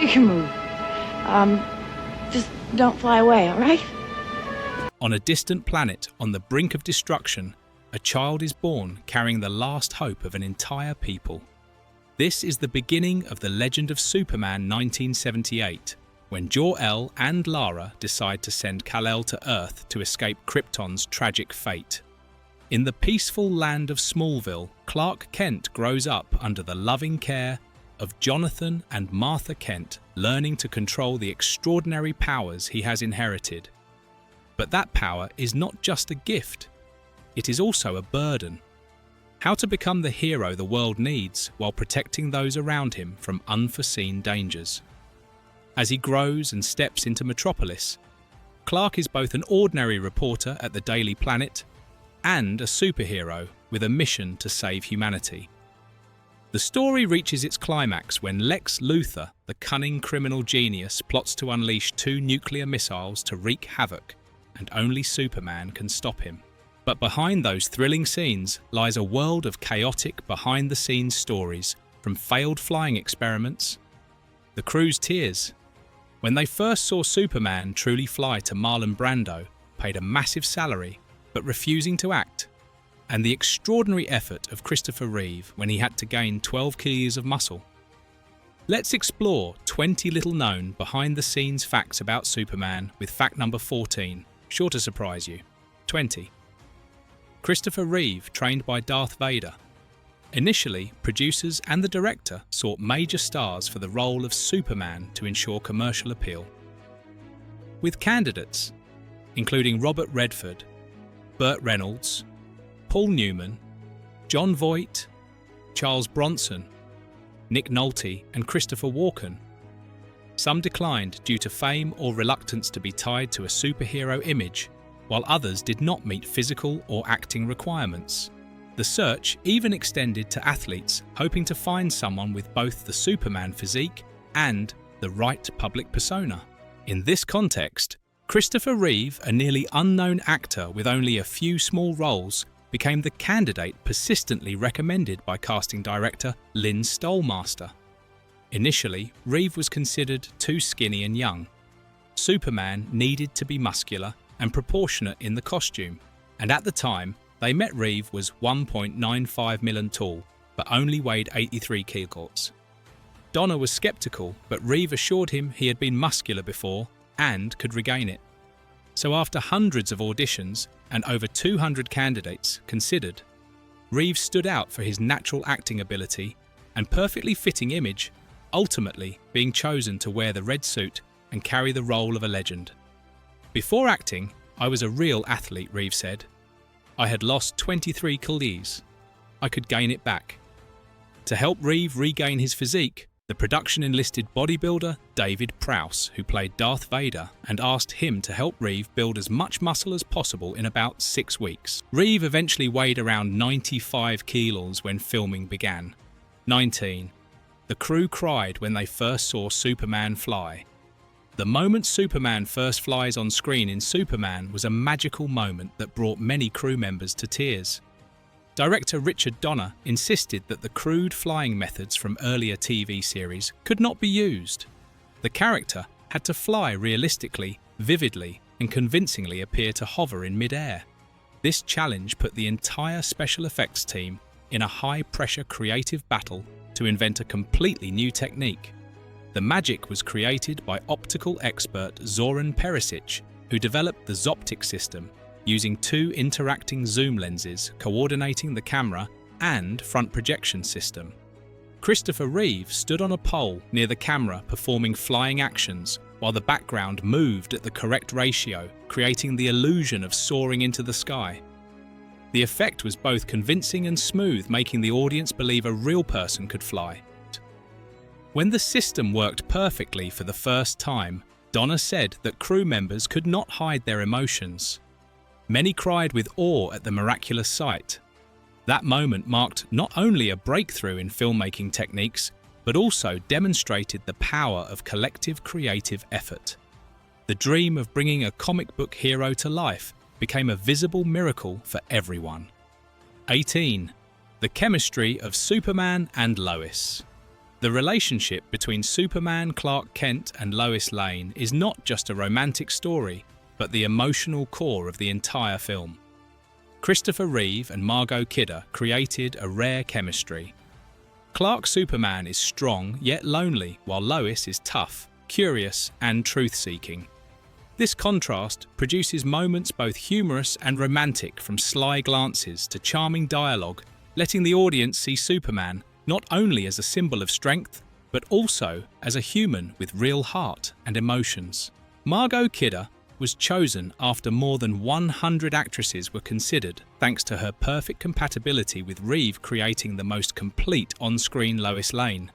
You can move. Just don't fly away, all right? On a distant planet on the brink of destruction, a child is born carrying the last hope of an entire people. This is the beginning of the Legend of Superman 1978, when Jor-El and Lara decide to send Kal-El to Earth to escape Krypton's tragic fate. In the peaceful land of Smallville, Clark Kent grows up under the loving care of Jonathan and Martha Kent, learning to control the extraordinary powers he has inherited. But that power is not just a gift, it is also a burden. How to become the hero the world needs while protecting those around him from unforeseen dangers. As he grows and steps into Metropolis, Clark is both an ordinary reporter at the Daily Planet and a superhero with a mission to save humanity. The story reaches its climax when Lex Luthor, the cunning criminal genius, plots to unleash 2 nuclear missiles to wreak havoc, and only Superman can stop him. But behind those thrilling scenes lies a world of chaotic behind-the-scenes stories, from failed flying experiments, the crew's tears, when they first saw Superman truly fly to Marlon Brando, paid a massive salary, but refusing to act, and the extraordinary effort of Christopher Reeve when he had to gain 12 kilos of muscle. Let's explore 20 little-known behind-the-scenes facts about Superman with fact number 14, sure to surprise you. 20. Christopher Reeve trained by Darth Vader. Initially, producers and the director sought major stars for the role of Superman to ensure commercial appeal. With candidates including Robert Redford, Burt Reynolds, Paul Newman, Jon Voight, Charles Bronson, Nick Nolte and Christopher Walken. Some declined due to fame or reluctance to be tied to a superhero image, while others did not meet physical or acting requirements. The search even extended to athletes hoping to find someone with both the Superman physique and the right public persona. In this context, Christopher Reeve, a nearly unknown actor with only a few small roles, became the candidate persistently recommended by casting director Lynn Stolmaster. Initially, Reeve was considered too skinny and young. Superman needed to be muscular and proportionate in the costume, and at the time, they met Reeve was 1.95 million tall, but only weighed 83 kilograms. Donner was skeptical, but Reeve assured him he had been muscular before and could regain it. So after hundreds of auditions and over 200 candidates considered, Reeve stood out for his natural acting ability and perfectly fitting image, ultimately being chosen to wear the red suit and carry the role of a legend. Before acting, I was a real athlete, Reeve said. I had lost 23 kilos. I could gain it back. To help Reeve regain his physique, the production enlisted bodybuilder David Prowse, who played Darth Vader, and asked him to help Reeve build as much muscle as possible in about 6 weeks. Reeve eventually weighed around 95 kilos when filming began. 19. The crew cried when they first saw Superman fly. The moment Superman first flies on screen in Superman was a magical moment that brought many crew members to tears. Director Richard Donner insisted that the crude flying methods from earlier TV series could not be used. The character had to fly realistically, vividly, and convincingly appear to hover in mid-air. This challenge put the entire special effects team in a high-pressure creative battle to invent a completely new technique. The magic was created by optical expert Zoran Perisic, who developed the Zoptic system, using 2 interacting zoom lenses coordinating the camera and front projection system. Christopher Reeve stood on a pole near the camera performing flying actions, while the background moved at the correct ratio, creating the illusion of soaring into the sky. The effect was both convincing and smooth, making the audience believe a real person could fly. When the system worked perfectly for the first time, Donner said that crew members could not hide their emotions. Many cried with awe at the miraculous sight. That moment marked not only a breakthrough in filmmaking techniques, but also demonstrated the power of collective creative effort. The dream of bringing a comic book hero to life became a visible miracle for everyone. 18. The chemistry of Superman and Lois. The relationship between Superman, Clark Kent, and Lois Lane is not just a romantic story, but the emotional core of the entire film. Christopher Reeve and Margot Kidder created a rare chemistry. Clark's Superman is strong yet lonely, while Lois is tough, curious, and truth-seeking. This contrast produces moments both humorous and romantic, from sly glances to charming dialogue, letting the audience see Superman not only as a symbol of strength, but also as a human with real heart and emotions. Margot Kidder was chosen after more than 100 actresses were considered, thanks to her perfect compatibility with Reeve creating the most complete on-screen Lois Lane.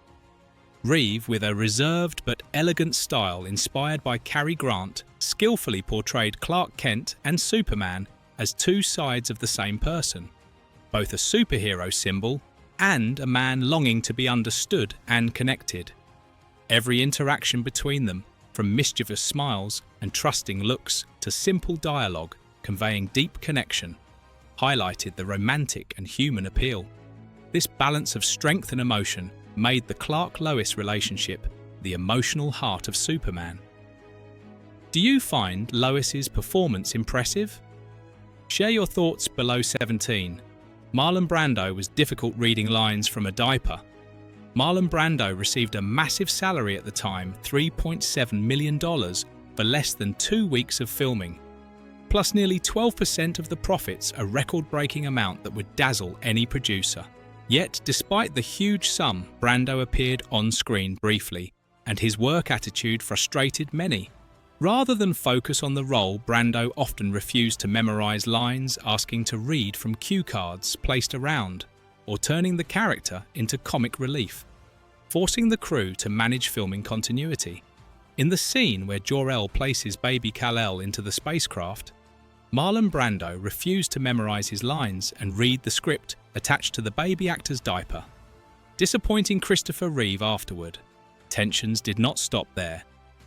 Reeve, with a reserved but elegant style inspired by Cary Grant, skillfully portrayed Clark Kent and Superman as two sides of the same person, both a superhero symbol and a man longing to be understood and connected. Every interaction between them, from mischievous smiles and trusting looks to simple dialogue conveying deep connection, highlighted the romantic and human appeal. This balance of strength and emotion made the Clark-Lois relationship the emotional heart of Superman. Do you find Lois's performance impressive? Share your thoughts below 17. Marlon Brando was difficult reading lines from a diaper. Marlon Brando received a massive salary at the time, $3.7 million, for less than 2 weeks of filming. Plus nearly 12% of the profits, a record-breaking amount that would dazzle any producer. Yet, despite the huge sum, Brando appeared on screen briefly, and his work attitude frustrated many. Rather than focus on the role, Brando often refused to memorize lines, asking to read from cue cards placed around, or turning the character into comic relief, forcing the crew to manage filming continuity. In the scene where Jor-El places baby Kal-El into the spacecraft, Marlon Brando refused to memorize his lines and read the script attached to the baby actor's diaper, disappointing Christopher Reeve afterward. Tensions did not stop there.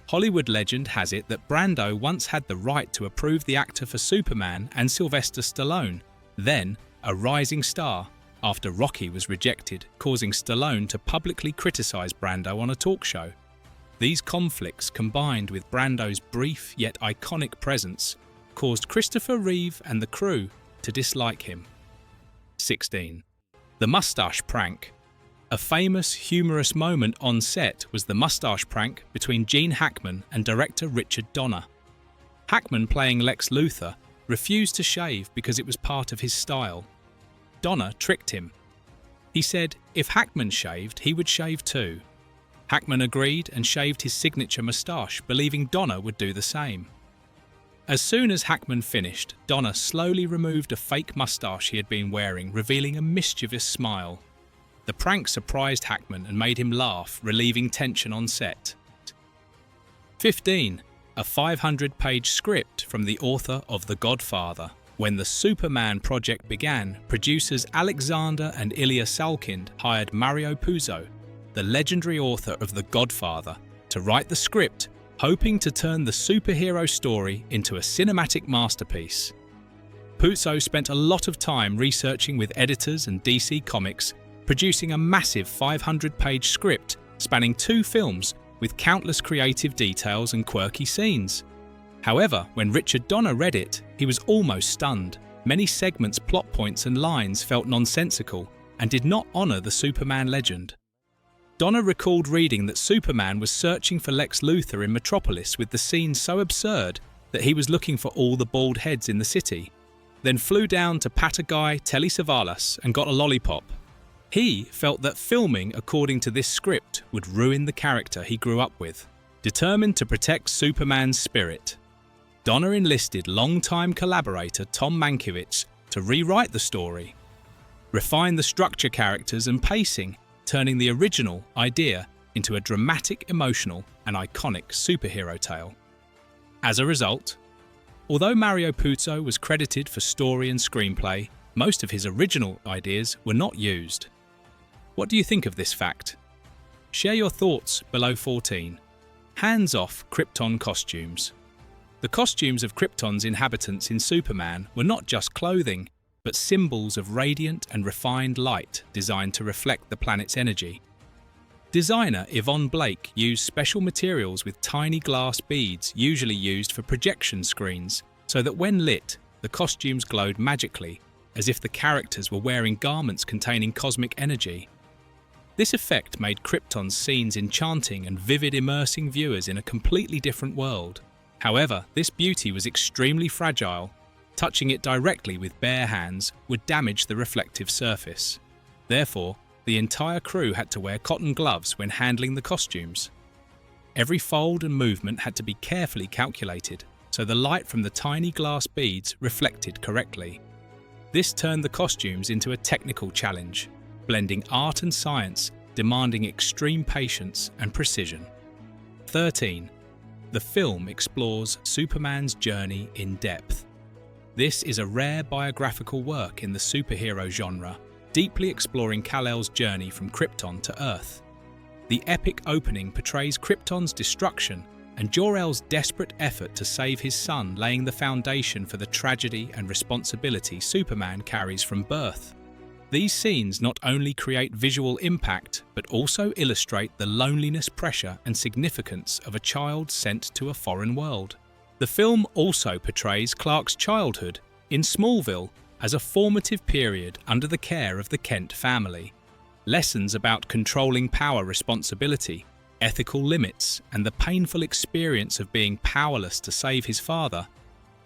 Hollywood legend has it that Brando once had the right to approve the actor for Superman and Sylvester Stallone, then a rising star, after Rocky was rejected, causing Stallone to publicly criticize Brando on a talk show. These conflicts, combined with Brando's brief yet iconic presence, caused Christopher Reeve and the crew to dislike him. 16. The mustache prank. A famous, humorous moment on set was the mustache prank between Gene Hackman and director Richard Donner. Hackman, playing Lex Luthor, refused to shave because it was part of his style. Donner tricked him. He said if Hackman shaved, he would shave too. Hackman agreed and shaved his signature mustache, believing Donner would do the same. As soon as Hackman finished, Donner slowly removed a fake mustache he had been wearing, revealing a mischievous smile. The prank surprised Hackman and made him laugh, relieving tension on set. 15. A 500-page script from the author of The Godfather. When the Superman project began, producers Alexander and Ilya Salkind hired Mario Puzo, the legendary author of The Godfather, to write the script, hoping to turn the superhero story into a cinematic masterpiece. Puzo spent a lot of time researching with editors and DC Comics, producing a massive 500-page script spanning 2 films with countless creative details and quirky scenes. However, when Richard Donner read it, he was almost stunned. Many segments, plot points and lines felt nonsensical and did not honor the Superman legend. Donner recalled reading that Superman was searching for Lex Luthor in Metropolis with the scene so absurd that he was looking for all the bald heads in the city, then flew down to Patagai Telesavalas and got a lollipop. He felt that filming according to this script would ruin the character he grew up with. Determined to protect Superman's spirit, Donner enlisted longtime collaborator Tom Mankiewicz to rewrite the story, refine the structure, characters and pacing, turning the original idea into a dramatic, emotional and iconic superhero tale. As a result, although Mario Puzo was credited for story and screenplay, most of his original ideas were not used. What do you think of this fact? Share your thoughts below 14. Hands-off Krypton costumes. The costumes of Krypton's inhabitants in Superman were not just clothing, but symbols of radiant and refined light designed to reflect the planet's energy. Designer Yvonne Blake used special materials with tiny glass beads usually used for projection screens so that when lit, the costumes glowed magically, as if the characters were wearing garments containing cosmic energy. This effect made Krypton's scenes enchanting and vivid, immersing viewers in a completely different world. However, this beauty was extremely fragile. Touching it directly with bare hands would damage the reflective surface. Therefore, the entire crew had to wear cotton gloves when handling the costumes. Every fold and movement had to be carefully calculated, so the light from the tiny glass beads reflected correctly. This turned the costumes into a technical challenge, blending art and science, demanding extreme patience and precision. 13. The film explores Superman's journey in depth. This is a rare biographical work in the superhero genre, deeply exploring Kal-El's journey from Krypton to Earth. The epic opening portrays Krypton's destruction and Jor-El's desperate effort to save his son, laying the foundation for the tragedy and responsibility Superman carries from birth. These scenes not only create visual impact, but also illustrate the loneliness, pressure, and significance of a child sent to a foreign world. The film also portrays Clark's childhood in Smallville as a formative period under the care of the Kent family. Lessons about controlling power, responsibility, ethical limits, and the painful experience of being powerless to save his father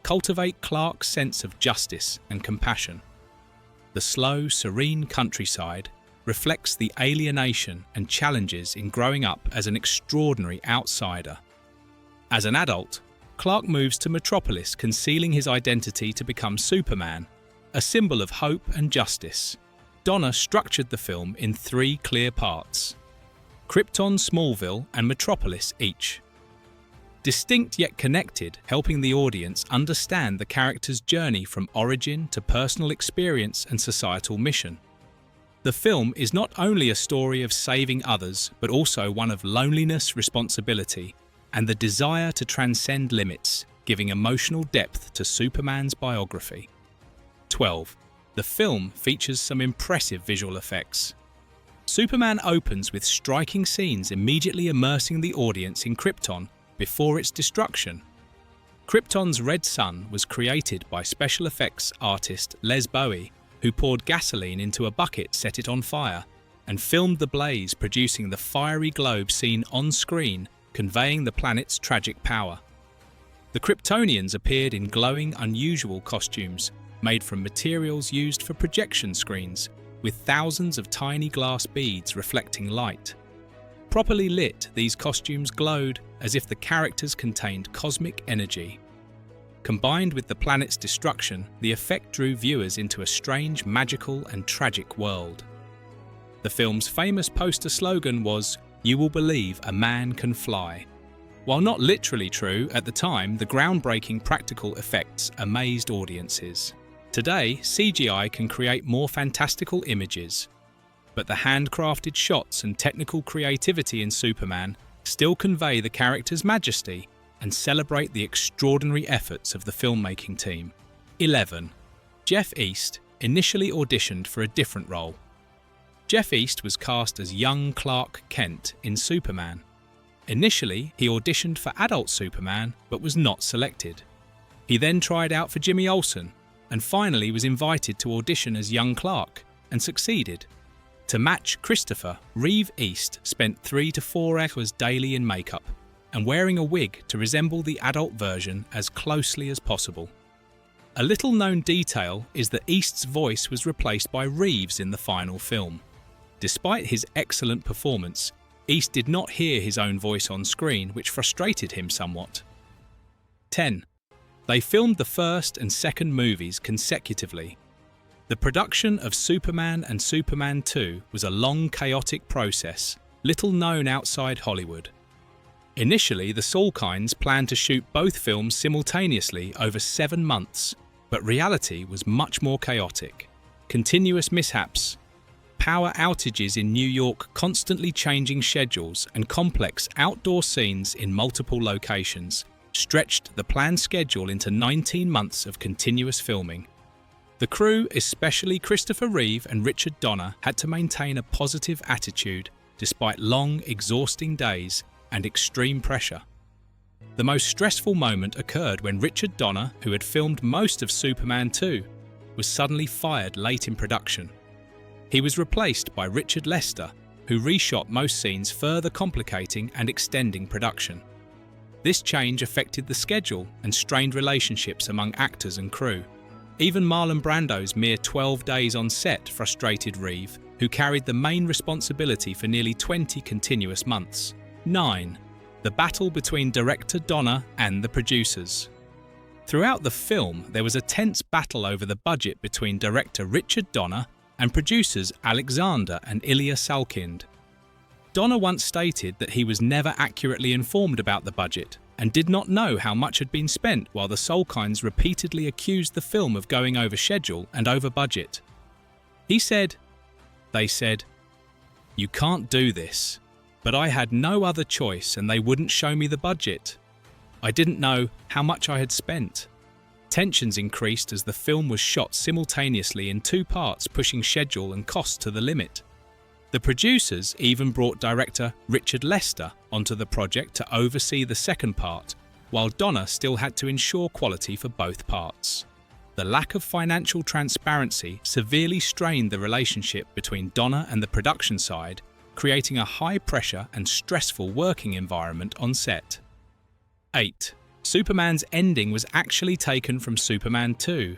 cultivate Clark's sense of justice and compassion. The slow, serene countryside reflects the alienation and challenges in growing up as an extraordinary outsider. As an adult, Clark moves to Metropolis, concealing his identity to become Superman, a symbol of hope and justice. Donner structured the film in 3 clear parts: Krypton, Smallville, and Metropolis each. Distinct yet connected, helping the audience understand the character's journey from origin to personal experience and societal mission. The film is not only a story of saving others, but also one of loneliness, responsibility, and the desire to transcend limits, giving emotional depth to Superman's biography. 12. The film features some impressive visual effects. Superman opens with striking scenes immediately immersing the audience in Krypton before its destruction. Krypton's red sun was created by special effects artist Les Bowie, who poured gasoline into a bucket, set it on fire, and filmed the blaze, producing the fiery globe seen on screen, conveying the planet's tragic power. The Kryptonians appeared in glowing, unusual costumes made from materials used for projection screens, with thousands of tiny glass beads reflecting light. Properly lit, these costumes glowed as if the characters contained cosmic energy. Combined with the planet's destruction, the effect drew viewers into a strange, magical, and tragic world. The film's famous poster slogan was, "You will believe a man can fly." While not literally true, at the time, the groundbreaking practical effects amazed audiences. Today, CGI can create more fantastical images, but the handcrafted shots and technical creativity in Superman still convey the character's majesty and celebrate the extraordinary efforts of the filmmaking team. 11. Jeff East initially auditioned for a different role. Jeff East was cast as young Clark Kent in Superman. Initially, he auditioned for adult Superman, but was not selected. He then tried out for Jimmy Olsen, and finally was invited to audition as young Clark, and succeeded. To match Christopher, Reeve East spent 3 to 4 hours daily in makeup, and wearing a wig to resemble the adult version as closely as possible. A little known detail is that East's voice was replaced by Reeve's in the final film. Despite his excellent performance, East did not hear his own voice on screen, which frustrated him somewhat. 10. They filmed the first and second movies consecutively. The production of Superman and Superman 2 was a long, chaotic process, little known outside Hollywood. Initially, the Salkinds planned to shoot both films simultaneously over 7 months, but reality was much more chaotic. Continuous mishaps, power outages in New York, constantly changing schedules, and complex outdoor scenes in multiple locations stretched the planned schedule into 19 months of continuous filming. The crew, especially Christopher Reeve and Richard Donner, had to maintain a positive attitude despite long, exhausting days and extreme pressure. The most stressful moment occurred when Richard Donner, who had filmed most of Superman 2, was suddenly fired late in production. He was replaced by Richard Lester, who reshot most scenes, further complicating and extending production. This change affected the schedule and strained relationships among actors and crew. Even Marlon Brando's mere 12 days on set frustrated Reeve, who carried the main responsibility for nearly 20 continuous months. 9. The battle between director Donner and the producers. Throughout the film, there was a tense battle over the budget between director Richard Donner and producers Alexander and Ilya Salkind. Donner once stated that he was never accurately informed about the budget and did not know how much had been spent, while the Salkinds repeatedly accused the film of going over schedule and over budget. He said, "They said, 'You can't do this,' but I had no other choice and they wouldn't show me the budget. I didn't know how much I had spent." Tensions increased as the film was shot simultaneously in 2 parts, pushing schedule and costs to the limit. The producers even brought director Richard Lester onto the project to oversee the second part, while Donner still had to ensure quality for both parts. The lack of financial transparency severely strained the relationship between Donner and the production side, creating a high-pressure and stressful working environment on set. 8. Superman's ending was actually taken from Superman 2.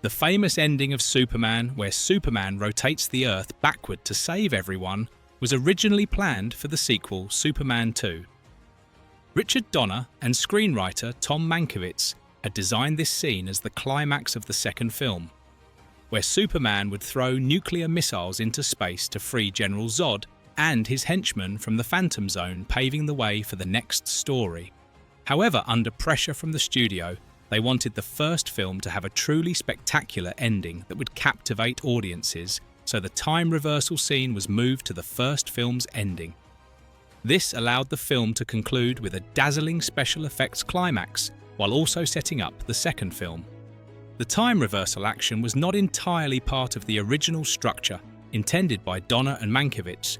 The famous ending of Superman, where Superman rotates the Earth backward to save everyone, was originally planned for the sequel Superman 2. Richard Donner and screenwriter Tom Mankiewicz had designed this scene as the climax of the second film, where Superman would throw nuclear missiles into space to free General Zod and his henchmen from the Phantom Zone, paving the way for the next story. However, under pressure from the studio, they wanted the first film to have a truly spectacular ending that would captivate audiences, so the time reversal scene was moved to the first film's ending. This allowed the film to conclude with a dazzling special effects climax, while also setting up the second film. The time reversal action was not entirely part of the original structure intended by Donner and Mankiewicz,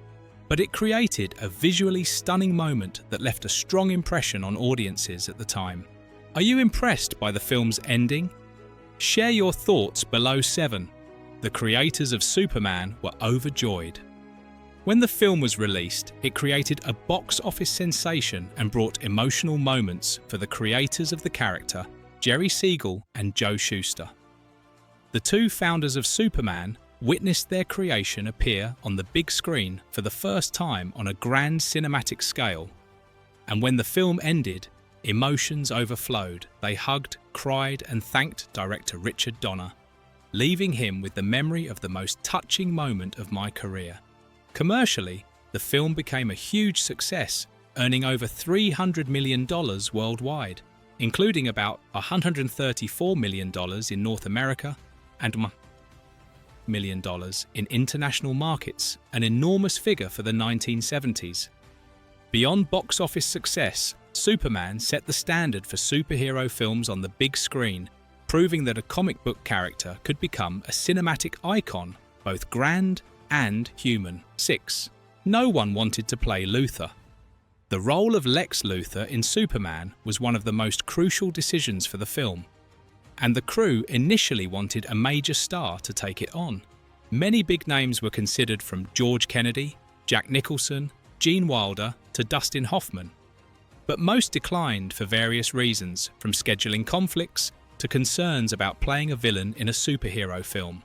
but it created a visually stunning moment that left a strong impression on audiences at the time. Are you impressed by the film's ending? Share your thoughts below 7. The creators of Superman were overjoyed. When the film was released, it created a box office sensation and brought emotional moments for the creators of the character, Jerry Siegel and Joe Shuster. The 2 founders of Superman witnessed their creation appear on the big screen for the first time on a grand cinematic scale. And when the film ended, emotions overflowed. They hugged, cried, and thanked director Richard Donner, leaving him with the memory of the most touching moment of my career. Commercially, the film became a huge success, earning over $300 million worldwide, including about $134 million in North America and $1 million in international markets, an enormous figure for the 1970s. Beyond box office success, Superman set the standard for superhero films on the big screen, proving that a comic book character could become a cinematic icon, both grand and human. 6. No one wanted to play Luthor. The role of Lex Luthor in Superman was one of the most crucial decisions for the film, and the crew initially wanted a major star to take it on. Many big names were considered, from George Kennedy, Jack Nicholson, Gene Wilder to Dustin Hoffman. But most declined for various reasons, from scheduling conflicts to concerns about playing a villain in a superhero film.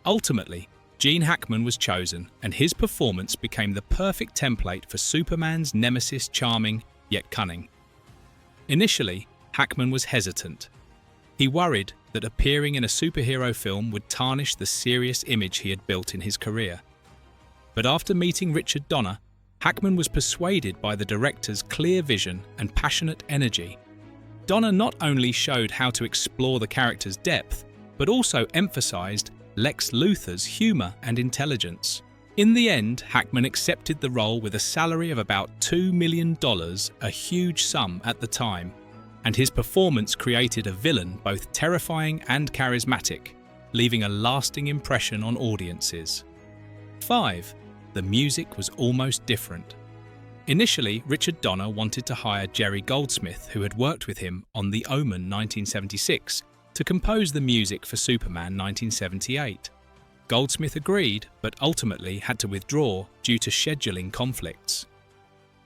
Ultimately, Gene Hackman was chosen, and his performance became the perfect template for Superman's nemesis, charming yet cunning. Initially, Hackman was hesitant. He worried that appearing in a superhero film would tarnish the serious image he had built in his career. But after meeting Richard Donner, Hackman was persuaded by the director's clear vision and passionate energy. Donner not only showed how to explore the character's depth, but also emphasized Lex Luthor's humor and intelligence. In the end, Hackman accepted the role with a salary of about $2 million, a huge sum at the time, and his performance created a villain both terrifying and charismatic, leaving a lasting impression on audiences. 5. the music was almost different. Initially, Richard Donner wanted to hire Jerry Goldsmith, who had worked with him on The Omen 1976, to compose the music for Superman 1978. Goldsmith agreed, but ultimately had to withdraw due to scheduling conflicts.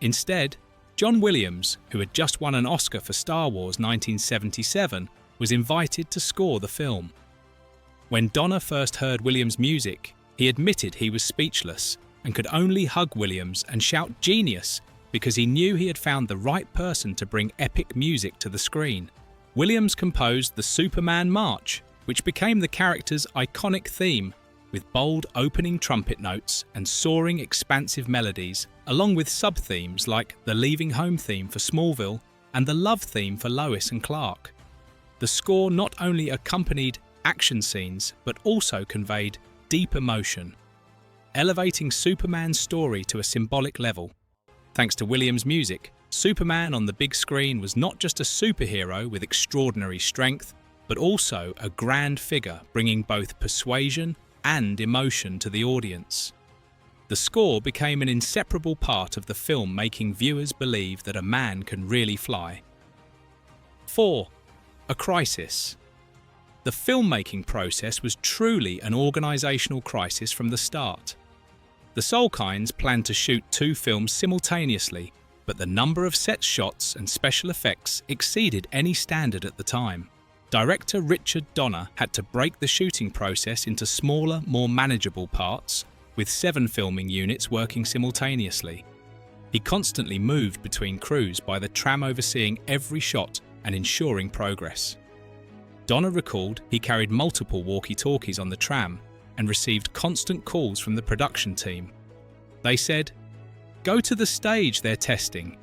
Instead, John Williams, who had just won an Oscar for Star Wars 1977, was invited to score the film. When Donner first heard Williams' music, he admitted he was speechless and could only hug Williams and shout "genius" because he knew he had found the right person to bring epic music to the screen. Williams composed the Superman March, which became the character's iconic theme, with bold opening trumpet notes and soaring expansive melodies, along with sub-themes like the Leaving Home theme for Smallville and the Love theme for Lois and Clark. The score not only accompanied action scenes, but also conveyed deep emotion, elevating Superman's story to a symbolic level. Thanks to Williams' music, Superman on the big screen was not just a superhero with extraordinary strength, but also a grand figure bringing both persuasion and emotion to the audience. The score became an inseparable part of the film, making viewers believe that a man can really fly. 4. A crisis. The filmmaking process was truly an organisational crisis from the start. The Solkinds planned to shoot 2 films simultaneously, but the number of set shots and special effects exceeded any standard at the time. Director Richard Donner had to break the shooting process into smaller, more manageable parts, with 7 filming units working simultaneously. He constantly moved between crews by the tram, overseeing every shot and ensuring progress. Donner recalled he carried multiple walkie-talkies on the tram and received constant calls from the production team. They said, "Go to the stage they're testing.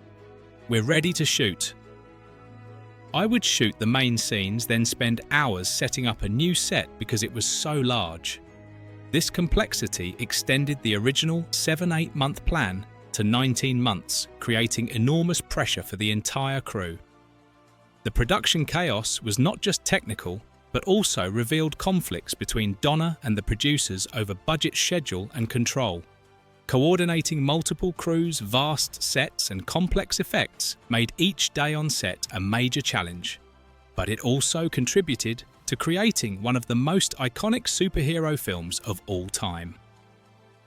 We're ready to shoot." I would shoot the main scenes, then spend hours setting up a new set because it was so large. This complexity extended the original 7-8 month plan to 19 months, creating enormous pressure for the entire crew. The production chaos was not just technical, but also revealed conflicts between Donner and the producers over budget, schedule, and control. Coordinating multiple crews, vast sets, and complex effects made each day on set a major challenge. But it also contributed to creating one of the most iconic superhero films of all time.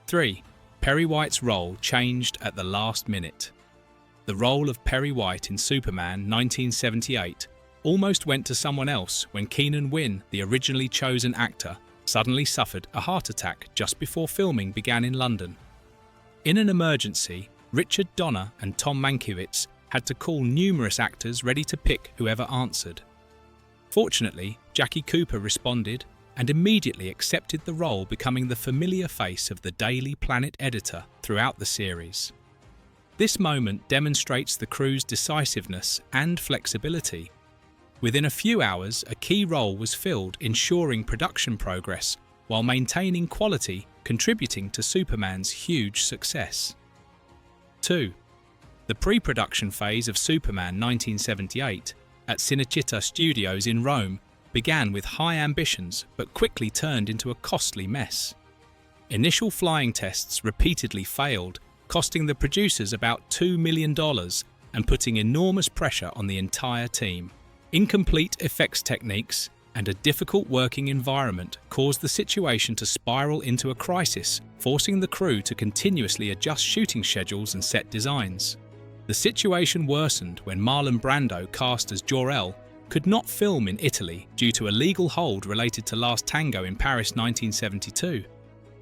3. Perry White's role changed at the last minute. The role of Perry White in Superman 1978 almost went to someone else when Keenan Wynn, the originally chosen actor, suddenly suffered a heart attack just before filming began in London. In an emergency, Richard Donner and Tom Mankiewicz had to call numerous actors ready to pick whoever answered. Fortunately, Jackie Cooper responded and immediately accepted the role, becoming the familiar face of the Daily Planet editor throughout the series. This moment demonstrates the crew's decisiveness and flexibility. Within a few hours, a key role was filled, ensuring production progress while maintaining quality, contributing to Superman's huge success. 2. The pre-production phase of Superman 1978 at Cinecittà Studios in Rome began with high ambitions but quickly turned into a costly mess. Initial flying tests repeatedly failed, costing the producers about $2 million and putting enormous pressure on the entire team. Incomplete effects techniques and a difficult working environment caused the situation to spiral into a crisis, forcing the crew to continuously adjust shooting schedules and set designs. The situation worsened when Marlon Brando, cast as Jor-El, could not film in Italy due to a legal hold related to Last Tango in Paris 1972.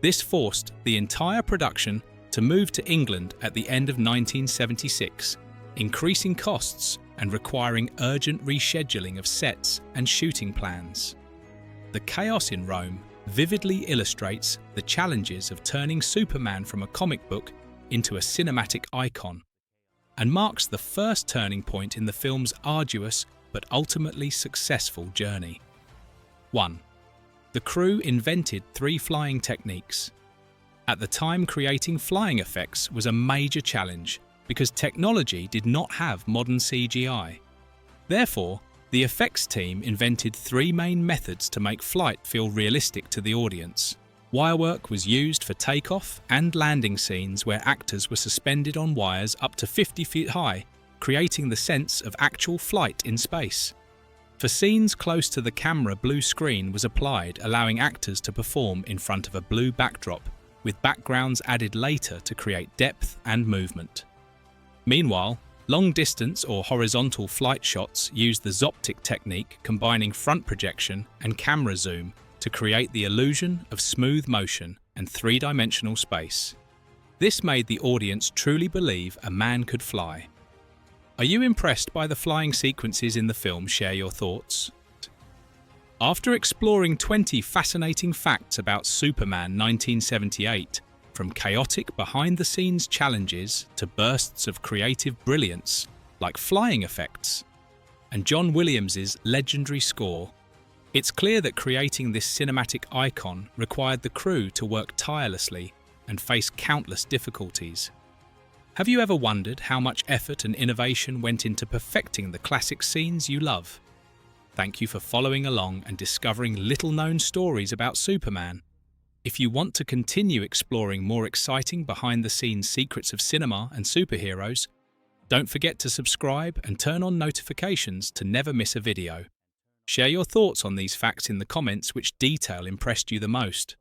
This forced the entire production to move to England at the end of 1976, increasing costs and requiring urgent rescheduling of sets and shooting plans. The chaos in Rome vividly illustrates the challenges of turning Superman from a comic book into a cinematic icon, and marks the first turning point in the film's arduous but ultimately successful journey. 1. The crew invented 3 flying techniques. At the time, creating flying effects was a major challenge because technology did not have modern CGI. Therefore, the effects team invented 3 main methods to make flight feel realistic to the audience. Wirework was used for takeoff and landing scenes where actors were suspended on wires up to 50 feet high, creating the sense of actual flight in space. For scenes close to the camera, blue screen was applied, allowing actors to perform in front of a blue backdrop, with backgrounds added later to create depth and movement. Meanwhile, long-distance or horizontal flight shots used the Zoptic technique, combining front projection and camera zoom to create the illusion of smooth motion and three-dimensional space. This made the audience truly believe a man could fly. Are you impressed by the flying sequences in the film? Share your thoughts. After exploring 20 fascinating facts about Superman 1978, from chaotic behind-the-scenes challenges to bursts of creative brilliance like flying effects, and John Williams's legendary score, it's clear that creating this cinematic icon required the crew to work tirelessly and face countless difficulties. Have you ever wondered how much effort and innovation went into perfecting the classic scenes you love? Thank you for following along and discovering little-known stories about Superman. If you want to continue exploring more exciting behind-the-scenes secrets of cinema and superheroes, don't forget to subscribe and turn on notifications to never miss a video. Share your thoughts on these facts in the comments. Which detail impressed you the most?